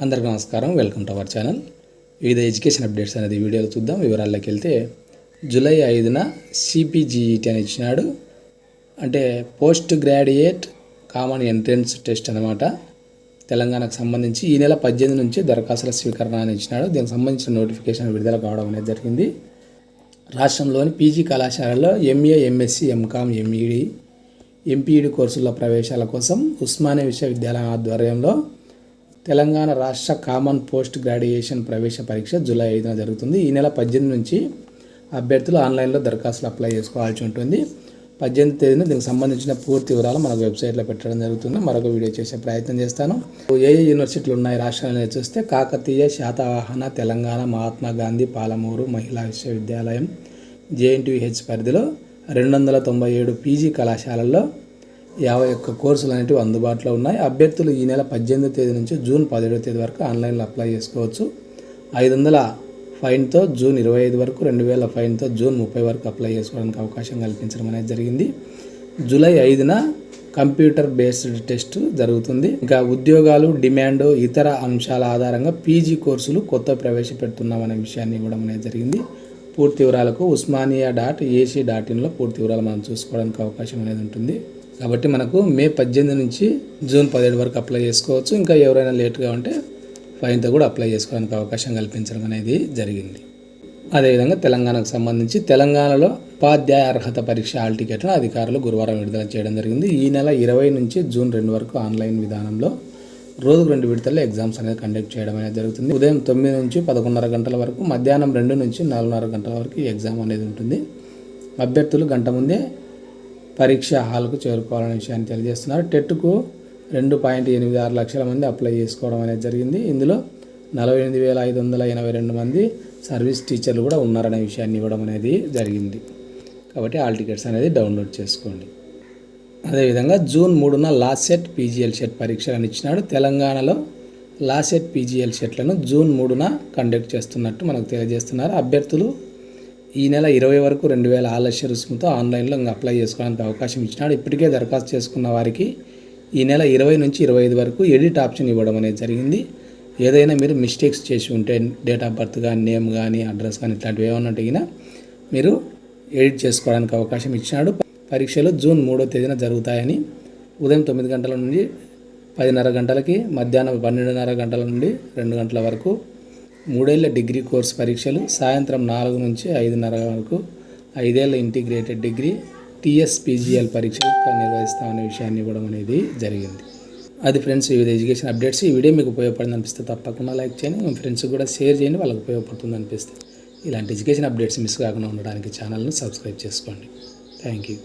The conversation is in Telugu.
అందరికీ నమస్కారం. Welcome to our channel. వివిధ ఎడ్యుకేషన్ అప్డేట్స్ అనేది వీడియోలో చూద్దాం. వివరాల్లోకి వెళ్తే జూలై 5న సిపిజిఈటి అని ఇచ్చినాడు. అంటే post graduate common entrance test అనమాట. తెలంగాణకు సంబంధించి ఈ నెల 18 నుంచి దరఖాస్తుల స్వీకరణ అని ఇచ్చినాడు. దీనికి సంబంధించిన నోటిఫికేషన్ విడుదల కావడం అనేది జరిగింది. రాష్ట్రంలోని పీజీ కళాశాలలో ఎంఏ, ఎంఎస్సి, ఎంకామ్, ఎంపీఈడి కోర్సుల ప్రవేశాల కోసం ఉస్మానియా విశ్వవిద్యాలయం ఆధ్వర్యంలో తెలంగాణ రాష్ట్ర కామన్ పోస్ట్ గ్రాడ్యుయేషన్ ప్రవేశ పరీక్ష జూలై 5న జరుగుతుంది. ఈ నెల 18 నుంచి అభ్యర్థులు ఆన్లైన్లో దరఖాస్తులు అప్లై చేసుకోవాల్సి ఉంటుంది. 18వ తేదీన దీనికి సంబంధించిన పూర్తి వివరాలు మనకు వెబ్సైట్లో పెట్టడం జరుగుతుంది. మరొక వీడియో చేసే ప్రయత్నం చేస్తాను. ఏ యూనివర్సిటీలు ఉన్నాయి రాష్ట్రాల్లో చూస్తే కాకతీయ, శాతవాహన, తెలంగాణ, మహాత్మా గాంధీ, పాలమూరు మహిళా విశ్వవిద్యాలయం, జేఎన్టీయూహెచ్ పరిధిలో 297 పీజీ కళాశాలల్లో 51 కోర్సులు అనేవి అందుబాటులో ఉన్నాయి. అభ్యర్థులు ఈ నెల 18వ తేదీ నుంచి జూన్ 17వ తేదీ వరకు ఆన్లైన్లో అప్లై చేసుకోవచ్చు. 500 ఫైన్తో జూన్ 25 వరకు, 2000 ఫైన్తో జూన్ 30 వరకు అప్లై చేసుకోవడానికి అవకాశం కల్పించడం అనేది జరిగింది. జూలై 5న కంప్యూటర్ బేస్డ్ టెస్ట్ జరుగుతుంది. ఇంకా ఉద్యోగాలు, డిమాండ్, ఇతర అంశాల ఆధారంగా పీజీ కోర్సులు కొత్త ప్రవేశపెడుతున్నామనే విషయాన్ని ఇవ్వడం అనేది జరిగింది. పూర్తి వివరాలకు usmania.ac.inలో పూర్తి వివరాలు మనం చూసుకోవడానికి అవకాశం అనేది ఉంటుంది. కాబట్టి మనకు మే 18 నుంచి జూన్ 17 వరకు అప్లై చేసుకోవచ్చు. ఇంకా ఎవరైనా లేట్గా ఉంటే ఫైన్తో కూడా అప్లై చేసుకోవడానికి అవకాశం కల్పించడం అనేది జరిగింది. అదేవిధంగా తెలంగాణకు సంబంధించి తెలంగాణలో ఉపాధ్యాయ అర్హత పరీక్ష హాల్ టికెట్ను అధికారులు గురువారం విడుదల చేయడం జరిగింది. ఈ నెల 20 నుంచి జూన్ 2 వరకు ఆన్లైన్ విధానంలో రోజుకు 2 విడతల్లో ఎగ్జామ్స్ అనేది కండక్ట్ చేయడం అనేది జరుగుతుంది. ఉదయం 9 నుంచి 11:30 గంటల వరకు, మధ్యాహ్నం 2 నుంచి 4:30 గంటల వరకు ఈ ఎగ్జామ్ అనేది ఉంటుంది. అభ్యర్థులు గంట ముందే పరీక్ష హాల్కు చేరుకోవాలనే విషయాన్ని తెలియజేస్తున్నారు. టెట్కు 2.86 లక్షల మంది అప్లై చేసుకోవడం అనేది జరిగింది. ఇందులో 48,582 మంది సర్వీస్ టీచర్లు కూడా ఉన్నారనే విషయాన్ని ఇవ్వడం అనేది జరిగింది. కాబట్టి హాల్ టికెట్స్ అనేది డౌన్లోడ్ చేసుకోండి. అదేవిధంగా జూన్ 3న లాసెట్, పీజీఎల్ సెట్ పరీక్షలను ఇచ్చినాడు. తెలంగాణలో లాసెట్, పీజీఎల్ సెట్లను జూన్ 3న కండక్ట్ చేస్తున్నట్టు మనకు తెలియజేస్తున్నారు. అభ్యర్థులు ఈ నెల 20 వరకు 2000 ఆలస్య రుసుముతో ఆన్లైన్లో ఇంకా అప్లై చేసుకోవడానికి అవకాశం ఇచ్చినాడు. ఇప్పటికే దరఖాస్తు చేసుకున్న వారికి ఈ నెల 20 నుంచి 25 వరకు ఎడిట్ ఆప్షన్ ఇవ్వడం అనేది జరిగింది. ఏదైనా మీరు మిస్టేక్స్ చేసి ఉంటే, డేట్ ఆఫ్ బర్త్ కానీ, నేమ్ కానీ, అడ్రస్ కానీ ఇట్లాంటివి ఏమన్నా ఉంటే మీరు ఎడిట్ చేసుకోవడానికి అవకాశం ఇచ్చినాడు. పరీక్షలు జూన్ 3వ తేదీన జరుగుతాయని ఉదయం 9 గంటల నుండి 10:30 గంటలకి, మధ్యాహ్నం 12:30 గంటల నుండి 2 గంటల వరకు 3 ఏళ్ల డిగ్రీ కోర్సు పరీక్షలు, సాయంత్రం 4 నుంచి 5:30 వరకు 5 ఏళ్ల ఇంటిగ్రేటెడ్ డిగ్రీ టీఎస్పీజీఎల్ పరీక్షలు నిర్వహిస్తామనే విషయాన్ని ఇవ్వడం అనేది జరిగింది. అది ఫ్రెండ్స్ వివిధ ఎడ్యుకేషన్ అప్డేట్స్. ఈ వీడియో మీకు ఉపయోగపడింది అనిపిస్తే తప్పకుండా లైక్ చేయండి. మీ ఫ్రెండ్స్కి కూడా షేర్ చేయండి, వాళ్ళకి ఉపయోగపడుతుంది అనిపిస్తే. ఇలాంటి ఎడ్యుకేషన్ అప్డేట్స్ మిస్ కాకుండా ఉండడానికి ఛానల్ను సబ్స్క్రైబ్ చేసుకోండి. Thank you.